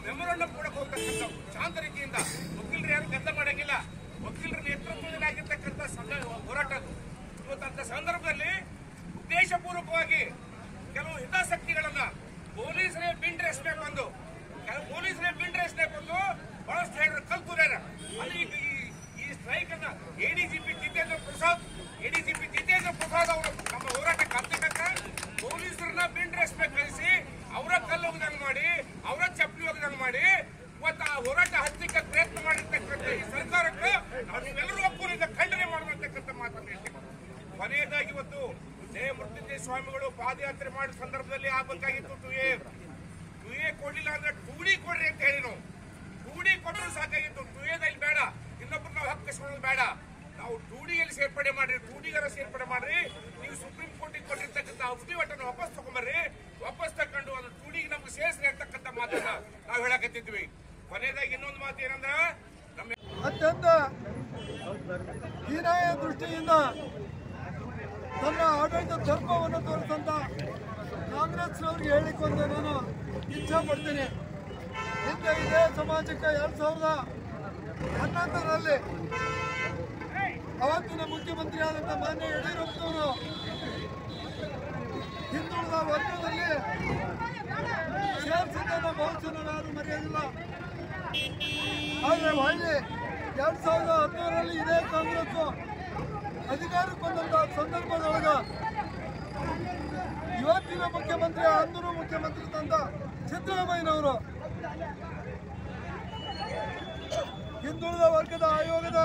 Memorandum ಕೊಡಕ್ಕೆ ಹೋಗ್ತಕ್ಕಂಥ ಶಾಂತ ರೀತಿಯಿಂದ ವಕೀಲರು ಯಾರು ಗದ್ದ ಮಾಡಂಗಿಲ್ಲ. ವಕೀಲರ ನೇತೃತ್ವದಲ್ಲಿ ಆಗಿರ್ತಕ್ಕಂಥ ಹೋರಾಟ ಇವತ್ತಂತ ಸಂದರ್ಭದಲ್ಲಿ ಉದ್ದೇಶಪೂರ್ವಕವಾಗಿ ಕೆಲವು ಹಿತಾಸಕ್ತಿಗಳನ್ನ ಪೊಲೀಸರೇ ಬಿಂಡ್ ರೇಸ್ಬೇಕು ಬಂದು ಬಹಳಷ್ಟು ಹೇಳಿದ್ರು ಕಲ್ತುರ್ಯಾರ. ಅಲ್ಲಿ ಈ ಸ್ಟ್ರೈಕ್ ಅನ್ನ ಎಡಿಜಿಪಿ ಜಿತೇಂದ್ರ ಪ್ರಸಾದ್ ಅವರು ನಮ್ಮ ಹೋರಾಟಕ್ಕೆ ಹತ್ತಿಕ್ಕ ಪೊಲೀಸರನ್ನ ಬಿಂಡ್ ರೇಸ್ಬೇಕು ಕಳಿಸಿ ಅವರ ಕಲ್ಲು ಹೋಗದಂಗ್ ಮಾಡಿ ಅವರ ಚಪ್ಪಲಿ ಹೋಗದಂಗ್ ಮಾಡಿ ಇವತ್ತು ಆ ಹೋರಾಟ ಹತ್ತಿಕ್ಕ ಪ್ರಯತ್ನ ಮಾಡಿರ್ತಕ್ಕಂಥ ಈ ಸರ್ಕಾರಕ್ಕೆ ನಾವೆಲ್ಲರೂ ಒಪ್ಪುನಿಂದ ಖಂಡನೆ ಮಾಡುವಂತಕ್ಕಂಥ ಮಾತನ್ನು ಹೇಳ್ತೀವಿ. ಕೊನೆಯದಾಗಿ ಇವತ್ತು ಜಯ ಮೃತ್ಯುಂಜಯ ಸ್ವಾಮಿಗಳು ಪಾದಯಾತ್ರೆ ಮಾಡೋ ಸಂದರ್ಭದಲ್ಲಿ ಆಗಬೇಕಾಗಿತ್ತು ಟು ಎ ಕೊಡ್ಲಿಲ್ಲ ಅಂದ್ರೆ 2D ಕೊಡ್ರಿ ಅಂತ ಹೇಳಿ ನಾವು 2D ಕೊಟ್ಟರು ಸಾಕಾಗಿತ್ತು. 2Aದಲ್ಲಿ ಬೇಡ, ಇನ್ನೊಬ್ರು ನಾವು ಹಕ್ಕಿಸ್ಕೊಳ್ಳೋದು ಬೇಡ, ನಾವು 2Dಯಲ್ಲಿ ಸೇರ್ಪಡೆ ಮಾಡ್ರಿ, 2Dಗಾರ ಸೇರ್ಪಡೆ ಮಾಡ್ರಿ. ನೀವು ಸುಪ್ರೀಂ ಕೋರ್ಟಿಗೆ ಕೊಟ್ಟಿರ್ತಕ್ಕಂಥ ಅಫಿಡವಿಟ್ ವಾಪಸ್ ತಗೊಂಡ್ಬರ್ರಿ, ವಾಪಸ್ ತಕೊಂಡು ಅದು 2Dಗೆ ನಮ್ಗೆ ಸೇರಿಸ್ರಿ ಅಂತಕ್ಕಂಥ ಮಾತನ್ನ ನಾವು ಹೇಳಕತ್ತಿದ್ವಿ. ಕೊನೆಯದಾಗಿ ಇನ್ನೊಂದು ಮಾತು ಏನಂದ್ರ ಅತ್ಯಂತ ಹೀನಾಯ ದೃಷ್ಟಿಯಿಂದ ತನ್ನ ಆಡಳಿತ ಧರ್ಮವನ್ನು ತೋರಿಸಂತ ಕಾಂಗ್ರೆಸ್ನವ್ರಿಗೆ ಹೇಳಿಕೊಂಡೆ ನಾನು ಇಚ್ಛೆ ಪಡ್ತೀನಿ. ಹಿಂದೆ ಇದೇ ಸಮಾಜಕ್ಕೆ 2011ರಲ್ಲಿ ಅವತ್ತಿನ ಮುಖ್ಯಮಂತ್ರಿ ಆದಂಥ ಮಾನ್ಯ ಯಡಿಯೂರಪ್ಪನವರು ಹಿಂದುಳಿದ ವರ್ಗದಲ್ಲಿ ಸೇರಿಸಿದ್ದನ್ನು ಬಹುಶಃ ಯಾರು ಮರೆಯೋದಿಲ್ಲ. ಆದರೆ ಹೊಳ್ಳಿ 2013ರಲ್ಲಿ ಇದೇ ಕಾಂಗ್ರೆಸ್ ಅಧಿಕಾರಕ್ಕೆ ಬಂದಂತಹ ಸಂದರ್ಭದೊಳಗ ಇವತ್ತಿನ ಮುಖ್ಯಮಂತ್ರಿ ಅಂದರೂ ಮುಖ್ಯಮಂತ್ರಿ ತಂದ ಸಿದ್ದರಾಮಯ್ಯನವರು ಹಿಂದುಳಿದ ವರ್ಗದ ಆಯೋಗದ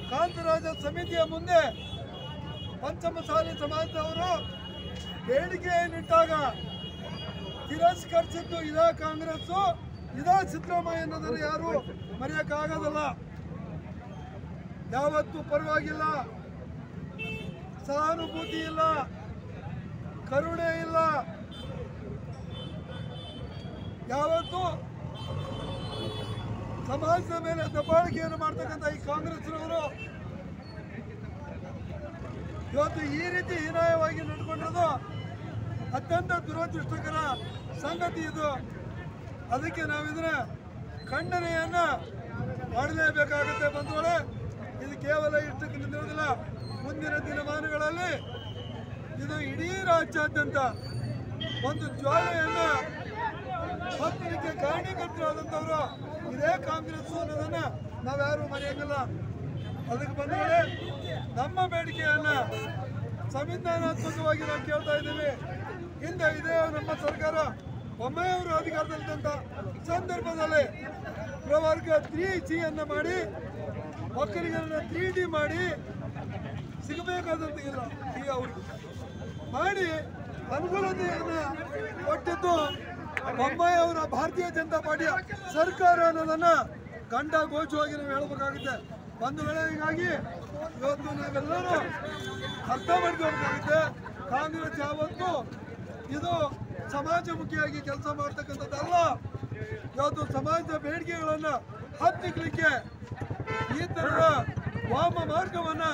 ಕಾಂತರಾಜ ಸಮಿತಿಯ ಮುಂದೆ ಪಂಚಮಸಾಲಿ ಸಮಾಜದವರು ಬೇಡಿಕೆಯನ್ನಿಟ್ಟಾಗ ತಿರಸ್ಕರಿಸಿದ್ದು ಇದೇ ಕಾಂಗ್ರೆಸ್, ಇದೇ ಸಿದ್ದರಾಮಯ್ಯ ಅನ್ನೋದನ್ನು ಯಾರು ಮರೆಯಕ್ಕಾಗೋದಲ್ಲ. ಯಾವತ್ತೂ ಪರವಾಗಿಲ್ಲ, ಸಹಾನುಭೂತಿ ಇಲ್ಲ, ಕರುಣೆ ಇಲ್ಲ, ಯಾವತ್ತೂ ಸಮಾಜದ ಮೇಲೆ ದಬ್ಬಾಳಿಕೆಯನ್ನು ಮಾಡ್ತಕ್ಕಂಥ ಈ ಕಾಂಗ್ರೆಸ್ನವರು ಇವತ್ತು ಈ ರೀತಿ ಹೀನಾಯವಾಗಿ ನಡ್ಕೊಂಡಿರೋದು ಅತ್ಯಂತ ದುರದೃಷ್ಟಕರ ಸಂಗತಿ ಇದು. ಅದಕ್ಕೆ ನಾವಿದನ್ನ ಖಂಡನೆಯನ್ನ ಮಾಡಲೇಬೇಕಾಗುತ್ತೆ ಬಂಧುಗಳೇ. ಇದು ಕೇವಲ ಇಷ್ಟಕ್ಕೆ ನಿಲ್ಲುವುದಿಲ್ಲ, ಮುಂದಿನ ದಿನಮಾನಗಳಲ್ಲಿ ಇದು ಇಡೀ ರಾಜ್ಯಾದ್ಯಂತ ಒಂದು ಜ್ವಾಲೆಯನ್ನ ಹತ್ತಲಿಕ್ಕೆ ಕಾರಣೀಕರ್ತರಾದಂಥವರು ಇದೇ ಕಾಂಗ್ರೆಸ್ ಅನ್ನೋದನ್ನ ನಾವ್ಯಾರು ಮರೆಯಂಗಿಲ್ಲ. ಅದಕ್ಕೆ ಬಂದರೆ ನಮ್ಮ ಬೇಡಿಕೆಯನ್ನ ಸಂವಿಧಾನಾತ್ಮಕವಾಗಿ ನಾವು ಕೇಳ್ತಾ ಇದ್ದೀವಿ. ಹಿಂದೆ ಇದೇ ನಮ್ಮ ಸರ್ಕಾರ ಬೊಮ್ಮಾಯಿಯವರು ಅಧಿಕಾರದಲ್ಲಿದ್ದಂಥ ಸಂದರ್ಭದಲ್ಲಿ ಪ್ರವರ್ಗ 3C ಅನ್ನ ಮಾಡಿ ಒಕ್ಕಲಿಗರನ್ನ 3D ಮಾಡಿ ಸಿಗಬೇಕಾದಂತ ಇಲ್ಲ ಈಗ ಅವ್ರಿಗೆ ಮಾಡಿ ಅನುಕೂಲತೆಯನ್ನ ಕೊಟ್ಟಿದ್ದು ಬೊಮ್ಮಾಯಿ ಅವರ ಭಾರತೀಯ ಜನತಾ ಪಾರ್ಟಿಯ ಸರ್ಕಾರ ಅನ್ನೋದನ್ನ ಗಂಡ ಗೋಚವಾಗಿ ನಾವು ಹೇಳಬೇಕಾಗುತ್ತೆ. ಒಂದು ವೇಳೆ ಹೀಗಾಗಿ ಇವತ್ತು ನಾವೆಲ್ಲರೂ ಅರ್ಥ ಮಾಡ್ಕೋಬೇಕಾಗುತ್ತೆ. ಕಾಂಗ್ರೆಸ್ ಯಾವತ್ತು ಇದು ಸಮಾಜಮುಖಿಯಾಗಿ ಕೆಲಸ ಮಾಡ್ತಕ್ಕಂಥದ್ದಲ್ಲ. ಇವತ್ತು ಸಮಾಜದ ಬೇಡಿಕೆಗಳನ್ನ ಹತ್ತಿಕ್ಕಲಿಕ್ಕೆ ಈ ತರದ ವಾಮ ಮಾರ್ಗವನ್ನ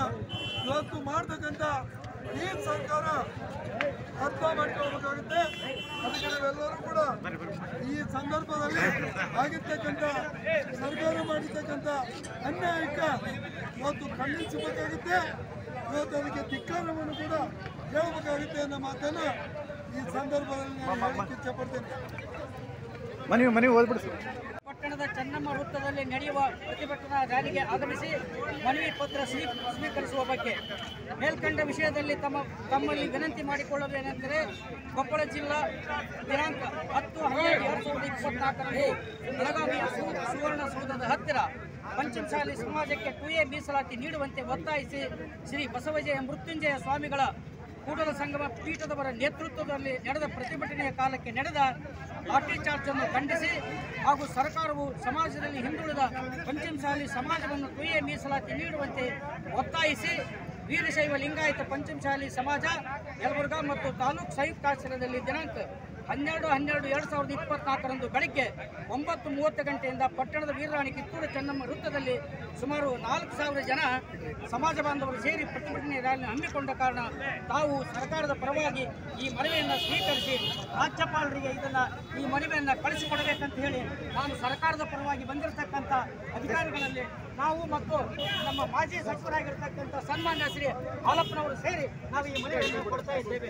ಇವತ್ತು ಮಾಡ್ತಕ್ಕಂಥ ಈ ಸರ್ಕಾರ ಅರ್ಥ ಮಾಡ್ಕೋಬೇಕಾಗುತ್ತೆ. ಅದಕ್ಕೆ ನಾವೆಲ್ಲರೂ ಕೂಡ ಈ ಸಂದರ್ಭದಲ್ಲಿ ಆಗಿರ್ತಕ್ಕಂಥ ಸರ್ಕಾರ ಮಾಡಿರ್ತಕ್ಕಂಥ ಅನ್ಯಾಯಕ್ಕೆ ಇವತ್ತು ಖಂಡಿಸಬೇಕಾಗುತ್ತೆ. ಇವತ್ತು ಅದಕ್ಕೆ ಧಿಕ್ಕಾರವನ್ನು ಕೂಡ ಹೇಳಬೇಕಾಗುತ್ತೆ ಅನ್ನೋ ಮಾತನ್ನ ಈ ಸಂದರ್ಭದಲ್ಲಿ ನಾನು ಹೇಳಕ್ಕೆ ಇಚ್ಛೆಪಡ್ತೇನೆ. ಪಟ್ಟಣದ ಚೆನ್ನಮ್ಮ ವೃತ್ತದಲ್ಲಿ ನಡೆಯುವ ಪ್ರತಿಭಟನಾ ರ್ಯಾಲಿಗೆ ಆಗಮಿಸಿ ಮನವಿ ಪತ್ರ ಸ್ವೀಕರಿಸುವ ಬಗ್ಗೆ ಮೇಲ್ಕಂಡ ವಿಷಯದಲ್ಲಿ ತಮ್ಮಲ್ಲಿ ವಿನಂತಿ ಮಾಡಿಕೊಳ್ಳುವುದೇನೆಂದರೆ ಕೊಪ್ಪಳ ಜಿಲ್ಲಾ ದಿನಾಂಕ 10/12/2024ರಂದು ಬೆಳಗಾವಿಯ ಸುವರ್ಣಸೌಧದ ಹತ್ತಿರ ಪಂಚಮಸಾಲಿ ಸಮಾಜಕ್ಕೆ 2A ಮೀಸಲಾತಿ ನೀಡುವಂತೆ ಒತ್ತಾಯಿಸಿ ಶ್ರೀ ಬಸವಜಯ ಮೃತ್ಯುಂಜಯ ಸ್ವಾಮಿಗಳ ಕೂಡಲ ಸಂಗಮ ಪೀಠದವರ ನೇತೃತ್ವದಲ್ಲಿ ನಡೆದ ಪ್ರತಿಭಟನೆಯ ಕಾಲಕ್ಕೆ ನಡೆದ ಲಾಠಿಚಾರ್ಜ್ ಅನ್ನು ಖಂಡಿಸಿ ಹಾಗೂ ಸರ್ಕಾರವು ಸಮಾಜದಲ್ಲಿ ಹಿಂದುಳಿದ ಪಂಚಮಸಾಲಿ ಸಮಾಜವನ್ನು 2A ಮೀಸಲಾತಿ ನೀಡುವಂತೆ ಒತ್ತಾಯಿಸಿ ವೀರಶೈವ ಲಿಂಗಾಯತ ಪಂಚಮಸಾಲಿ ಸಮಾಜ ಯಲಬುರ್ಗಾ ಮತ್ತು ತಾಲೂಕು ಸಂಯುಕ್ತಾಶ್ರಯದಲ್ಲಿ ದಿನಾಂಕ 12/12/2024 ಬೆಳಗ್ಗೆ 9:30 ಗಂಟೆಯಿಂದ ಪಟ್ಟಣದ ವೀರರಾಣಿ ಕಿತ್ತೂರು ಚೆನ್ನಮ್ಮ ವೃತ್ತದಲ್ಲಿ ಸುಮಾರು 4,000 ಜನ ಸಮಾಜ ಬಾಂಧವರು ಸೇರಿ ಪ್ರತಿಭಟನೆ ರ್ಯಾಲಿ ಹಮ್ಮಿಕೊಂಡ ಕಾರಣ ತಾವು ಸರ್ಕಾರದ ಪರವಾಗಿ ಈ ಮನವಿಯನ್ನು ಸ್ವೀಕರಿಸಿ ರಾಜ್ಯಪಾಲರಿಗೆ ಈ ಮನವಿಯನ್ನು ಕಳಿಸಿಕೊಡಬೇಕಂತ ಹೇಳಿ ನಾನು ಸರ್ಕಾರದ ಪರವಾಗಿ ಬಂದಿರತಕ್ಕಂಥ ಅಧಿಕಾರಿಗಳಲ್ಲಿ ನಾವು ಮತ್ತು ನಮ್ಮ ಮಾಜಿ ಸಚಿವರಾಗಿರ್ತಕ್ಕಂಥ ಸನ್ಮಾನ್ಯ ಶ್ರೀ ಹಾಲಪ್ಪನವರು ಸೇರಿ ನಾವು ಈ ಮನವಿಯನ್ನು ಕೊಡ್ತಾ ಇದ್ದೇವೆ.